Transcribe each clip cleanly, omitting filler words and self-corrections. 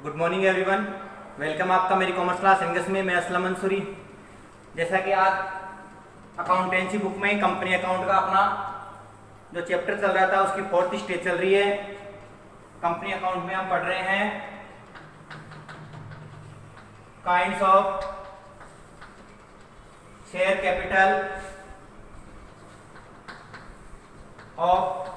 Good morning everyone, welcome आपका मेरी commerce class English में। मैं असलम मंसूरी। जैसा कि आज अकाउंटेंसी बुक में कंपनी अकाउंट का अपना जो चैप्टर चल रहा था उसकी 4th स्टेज चल रही है। कंपनी अकाउंट में हम पढ़ रहे हैं kinds of share capital of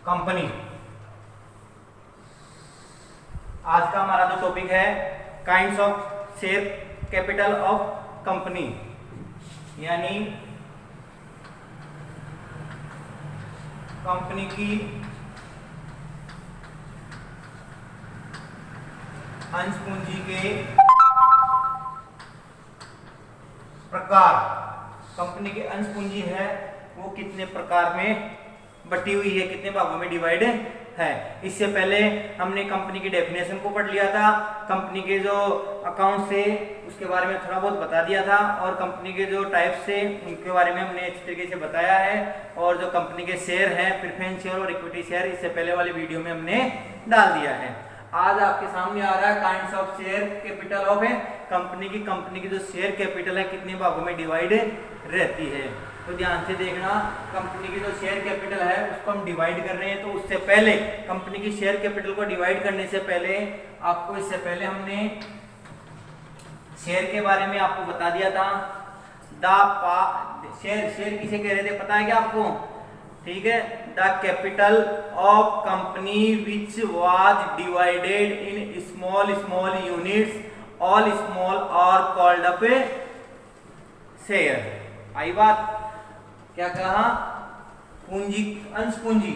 company. आज का हमारा जो टॉपिक है kinds of share capital of company, यानी कंपनी की अंश पूंजी के प्रकार। कंपनी की अंश पूंजी है वो कितने प्रकार में बटी हुई है, कितने भागों में डिवाइड है। इससे पहले हमने कंपनी की डेफिनेशन को पढ़ लिया था, कंपनी के जो अकाउंट से उसके बारे में थोड़ा बहुत बता दिया था, और कंपनी के जो टाइप से उनके बारे में हमने अच्छी तरीके से बताया है। और जो कंपनी के शेयर हैं, प्रेफरेंस शेयर और इक्विटी शेयर, इससे पहले वाली वीडियो में हमने डाल दिया है। आज आपके सामने आ रहा है kinds of share capital of company की जो शेयर कैपिटल है कितने भागों में डिवाइड रहती है। तो ध्यान से देखना, कंपनी की जो शेयर कैपिटल है उसको हम डिवाइड कर रहे हैं। तो उससे पहले कंपनी की शेयर कैपिटल को डिवाइड करने से पहले आपको, इससे पहले हमने शेयर के बारे में आपको बता दिया था। शेयर किसे कह रहे थे पता है क्या आपको? ठीक है, the capital of company which was divided in small small units, all small are called up share. आई बात? क्या कहा? पूंजी, अंश पूंजी।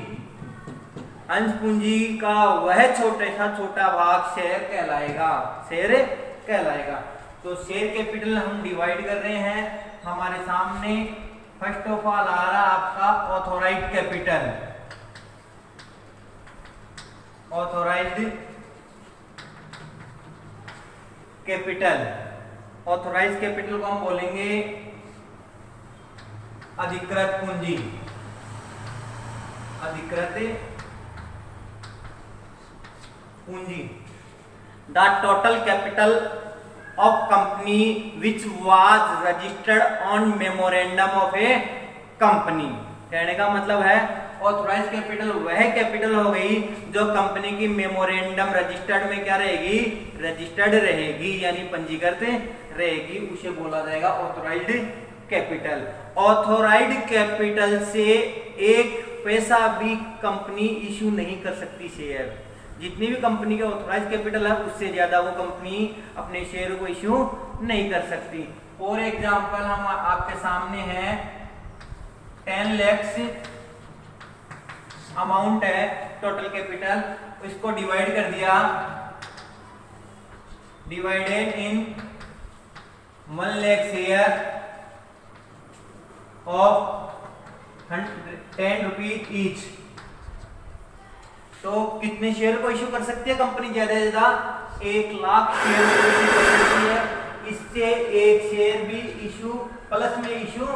अंश पूंजी का वह छोटा भाग शेयर कहलाएगा, शेयर कहलाएगा। तो शेयर कैपिटल हम डिवाइड कर रहे हैं। हमारे सामने फर्स्ट ऑफ ऑल आ रहा आपका authorised capital. Authorised capital, authorised capital को हम बोलेंगे अधिकृत पूंजी। अधिकृत पूंजी। The total capital of company which was registered on memorandum of a company. कहने का मतलब है ऑथोराइज्ड कैपिटल वह कैपिटल हो गई जो कंपनी की मेमोरेंडम रजिस्टर्ड में क्या रहेगी? रजिस्टर्ड रहेगी, यानी पंजीकृत रहेगी, उसे बोला जाएगा ऑथोराइज्ड कैपिटल। ऑथोराइज्ड कैपिटल से एक पैसा भी कंपनी इशू नहीं कर सकती शेयर। जितनी भी कंपनी के ऑथोराइज्ड कैपिटल है उससे ज्यादा वो कंपनी अपने शेयर को इशू नहीं कर सकती। फॉर एग्जांपल हम आपके सामने है 10 lakhs अमाउंट है टोटल कैपिटल, इसको डिवाइड कर दिया, divided in 1 lakh share of 10 rupees each. तो कितने शेयर को इशू कर सकती है कंपनी? ज्यादा से ज्यादा 1 लाख शेयर को इशू कर सकती है। इससे एक शेयर भी इशू प्लस में इशू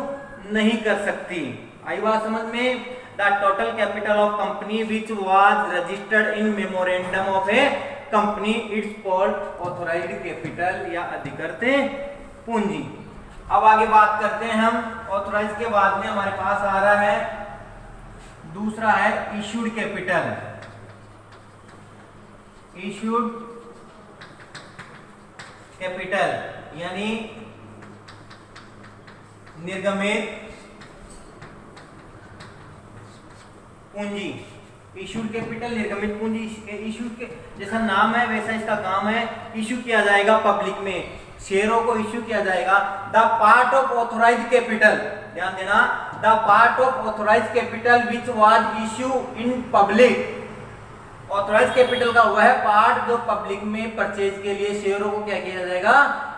नहीं कर सकती। आई बात समझ में? The total capital of company which was registered in memorandum of a company, it's called authorised capital या अधिकृत पूंजी। अब आगे बात करते हैं हम ऑथोराइज के बाद में हमारे पास आ रहा है दूसरा है इशूड कैपिटल। इशूड कैपिटल यानी निर्गमित पूंजी। इशूड कैपिटल निर्गमित पूंजी। इशूड के जैसा नाम है वैसा इसका काम है, इशू किया जाएगा पब्लिक में, शेयरों को इशू किया जाएगा। The part of authorised capital, ध्यान देना, the part of authorised capital which was issue in public. Authorised capital का वह पार्ट जो पब्लिक में परचेज के लिए शेयरों को क्या किया जाएगा?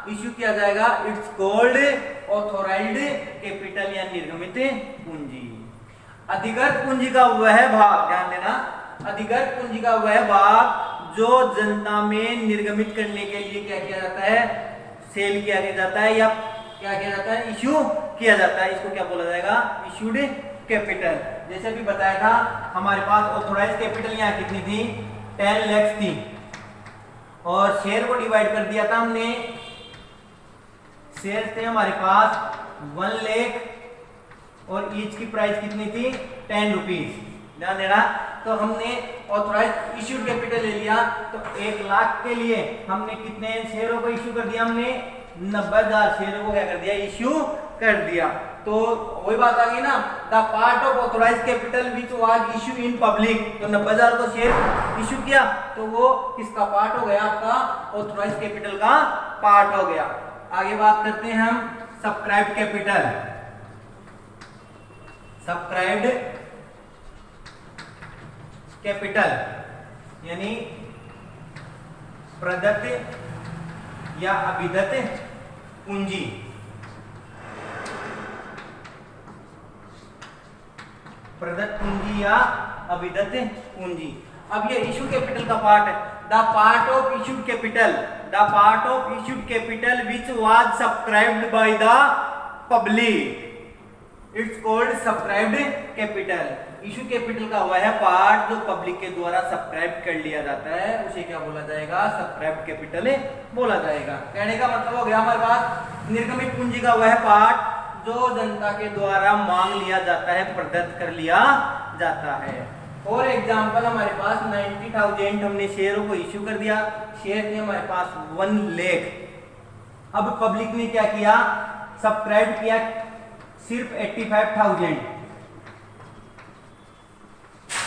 इशू किया जाएगा। इट्स कॉल्ड ऑथोराइज्ड कैपिटल या निर्गमित पूंजी। अधिकृत पूंजी का वह भाग, ध्यान देना, अधिकृत पूंजी का वह भाग जो जनता में निर्गमित करने के लिए क्या किया जाता है? सेल किया जाता है या क्या किया जाता है? इशू किया जाता है। इसको क्या बोला जाएगा? Issued capital. जैसे भी बताया था हमारे पास ऑथोराइज कैपिटल यहाँ कितनी थी 10 लाख थी और शेयर को डिवाइड कर दिया था हमने, शेयर थे हमारे पास 1 लाख और ईच की प्राइस कितनी थी 10 रुपीज, ध्यान देना। तो हमने ऑथराइज इश्यूड कैपिटल ले लिया, तो 1 लाख के लिए हमने कितने शेयरों को इश्यू कर दिया, हमने 90,000 शेयरों को क्या कर दिया, इश्यू कर दिया। तो वही बात आ गई ना, the part of authorise capital which was issue in public, तो 90,000 को शेयर इश्यू किया तो वो किसका पार्ट हो गया, आपका ऑथराइज कैपिटल का पार्ट हो गया। आगे बात करते हैं हम सब्सक्राइब्ड कैपिटल। सब्सक्राइब्ड कैपिटल यानी प्रदत्त या अभिदत्त पूंजी। प्रदत्त पूंजी या अभिदत्त पूंजी। अब ये इशू कैपिटल का पार्ट है। The part of issued capital, the part of issued capital which was subscribed bye the public, it's called subscribed capital. Issue capital का वह पार्ट जो पब्लिक के द्वारा सब्सक्राइब कर लिया जाता है उसे क्या बोला जाएगा, सब्सक्राइब्ड कैपिटल बोला जाएगा। कहने का मतलब हो गया हमारे पास निर्गमित पूंजी का वह पार्ट जो जनता के द्वारा मांग लिया जाता है, प्रदत्त कर लिया जाता है। और एग्जांपल हमारे पास 90,000 हमने शेयरों को इश्यू कर दिया, शेयर थे हमारे पास 1 लाख। अब पब्लिक ने क्या किया, सब्सक्राइब किया सिर्फ 85,000।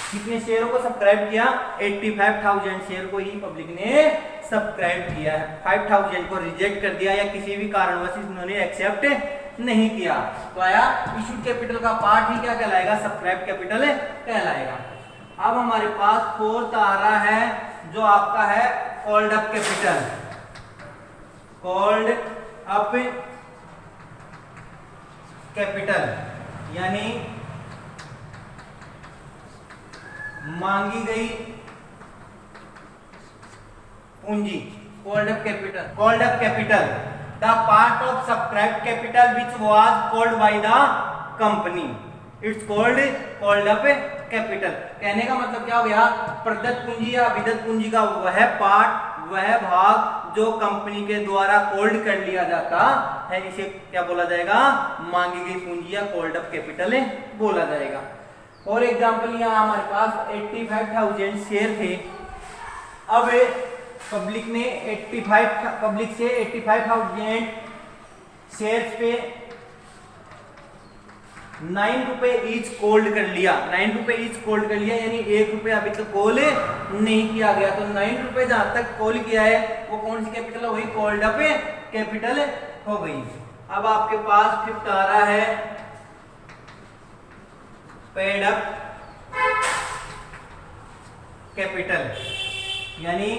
कितने शेयरों को सब्सक्राइब किया, 85,000 शेयर को ही पब्लिक ने सब्सक्राइब किया है। 5,000 को रिजेक्ट कर दिया या किसी भी कारणवश इन्होंने एक्सेप्ट नहीं किया, तो आया इशूड कैपिटल का पार्ट ही क्या कहलाएगा, सब्सक्राइब कैपिटल कहलाएगा। अब हमारे पास फोर्थ आ रहा है जो आपका है called up capital. Called up capital यानी मांगी गई पूंजी। Called up capital, called up capital the part of subscribed capital which was called by the company, it's called up capital. कहने का मतलब क्या हो गया, प्रदत्त पूंजी या अभिदत्त पूंजी का वह पार्ट, वह भाग जो कंपनी के द्वारा कॉल्ड कर लिया जाता है, इसे क्या बोला जाएगा, मांगी गई पूंजी या कॉल्ड अप कैपिटल बोला जाएगा। और एग्जांपल यहाँ हमारे पास 85,000 शेयर थे। अब पब्लिक ने 85,000 शेयर्स पे 9 रुपए ईच कोल्ड कर लिया। 9 रुपए ईच कोल्ड कर लिया यानी 1 रुपए अभी तक कॉल नहीं किया गया, तो 9 रुपए जहां तक कॉल किया है वो कौन सी कैपिटल हो गई, कॉल्ड अप कैपिटल हो गई। अब आपके पास फिफ्थ आ रहा है पेड अप कैपिटल यानी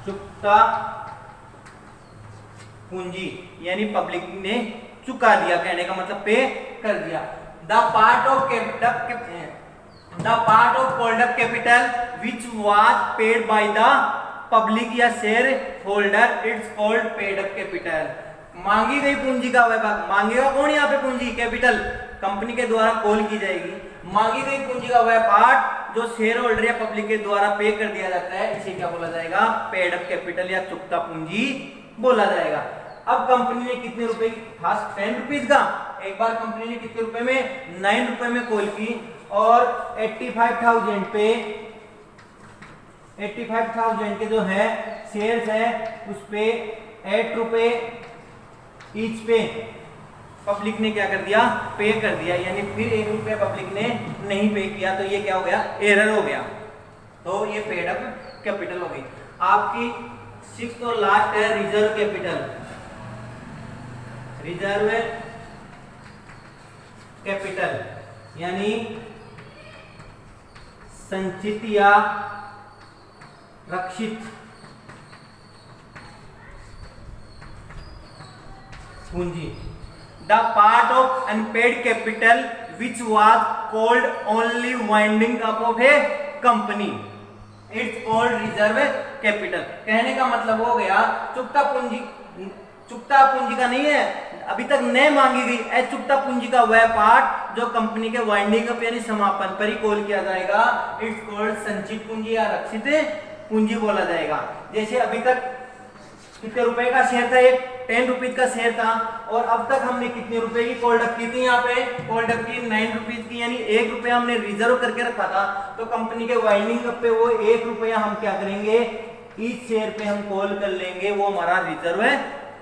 चुकता पूंजी, यानी पब्लिक ने चुका दिया, कहने का मतलब पे कर दिया। The part of called up capital which was paid by the public या share holder, it's called paid up capital. मांगी गई पूंजी का वह भाग, मांगेगा कौन यहाँ पे पूंजी, कैपिटल, कंपनी के द्वारा कॉल की जाएगी। मांगी गई पूंजी का वह पार्ट जो शेयर होल्डर या पब्लिक के द्वारा पे कर दिया जाता है, इसे क्या बोला जाएगा, पेड अप कैपिटल या चुकता पूंजी बोला जाएगा। अब कंपनी ने कितने रुपए की, फर्स्ट 10 रुपीज का, एक बार कंपनी ने कितने रुपए में, 9 रुपए में कॉल की और 85,000 पे 85,000 के जो है शेयर्स है उस पे 8 रुपए ईच पे पब्लिक ने क्या कर दिया, पे कर दिया, यानी फिर 1 रुपया पब्लिक ने नहीं पे किया, तो ये क्या हो गया, एरर हो गया, तो ये पेड अप कैपिटल हो गई। आपकी 6th और लास्ट है रिजर्व कैपिटल। रिजर्व कैपिटल यानी संचित या रक्षित पूंजी। The part of unpaired capital which was called only winding up of a company, it's called reserve capital. कहने का मतलब हो गया चुकता पूंजी, चुकता पूंजी का नहीं है, अभी तक न मांगी गई अचूकता पूंजी का वह पार्ट जो कंपनी के वाइंडिंग अप यानी समापन पर ही कॉल किया जाएगा, इट्स कॉल्ड संचित पूंजी या रक्षित पूंजी बोला जाएगा। जैसे अभी तक कितने रुपए का शेयर था, एक 10 रुपीज का शेयर था, और अब तक हमने कितने रुपए की कॉल डक की थी, यहाँ पे कॉल डक की 9 रुपीज की, यानी 1 रुपया हमने रिजर्व करके रखा था। तो कंपनी के वाइंडिंग अप पे वो 1 रुपया हम क्या करेंगे, इस शेयर पे हम कॉल कर लेंगे, वो हमारा रिजर्व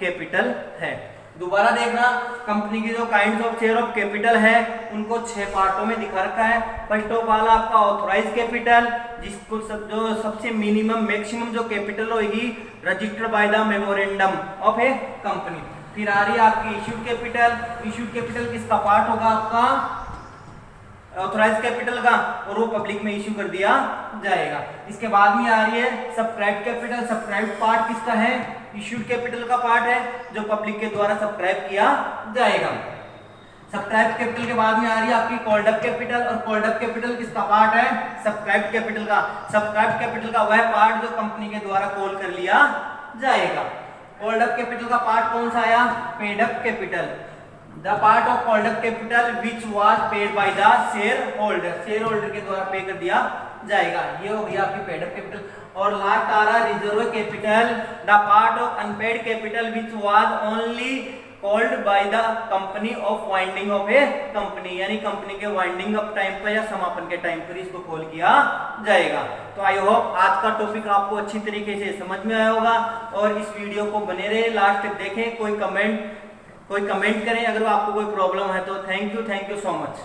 कैपिटल है। दोबारा देखना, कंपनी की जो kinds of share of capital है उनको 6 पार्टों में दिखा रखा है। फर्स्ट ऑफ ऑल आपका ऑथराइज कैपिटल, जिसको जो सबसे मिनिमम मैक्सिमम जो कैपिटल होगी registered by the memorandum of a company. फिर आ रही है आपकी इश्यूड कैपिटल। इश्यूड कैपिटल किसका पार्ट होगा, आपका ऑथराइज कैपिटल का, और वो पब्लिक में इश्यू कर दिया जाएगा। इसके बाद में आ रही है सब्सक्राइब कैपिटल। सब्सक्राइब पार्ट किसका है, इश्यूड कैपिटल का पार्ट है, जो पब्लिक के द्वारा सब्सक्राइब किया जाएगा। सब्सक्राइब कैपिटल के बाद में आ रही है आपकी कॉल्ड अप कैपिटल, और कॉल्ड अप कैपिटल किसका पार्ट है, सब्सक्राइब कैपिटल का। सब्सक्राइब कैपिटल का वह पार्ट जो कंपनी के द्वारा कॉल कर लिया जाएगा। कॉल्ड अप कैपिटल का पार्ट कौन सा आया, paid up capital. The part of called up capital which was paid by the share holder के द्वारा पे कर दिया जाएगा। ये हो गया आपकी पेड अप कैपिटल। और लास्ट आ रहा reserve capital, the part of unpaired capital which was only called by the company of winding of a company, यानी कंपनी के वाइंडिंग अप टाइम पर या समापन के टाइम पर इसको कॉल किया जाएगा। तो आई होप आज का टॉपिक आपको अच्छी तरीके से समझ में आया होगा, और इस वीडियो को बने रहे, लास्ट तक देखें। कोई कमेंट करें अगर आपको कोई प्रॉब्लम है तो। Thank you so much.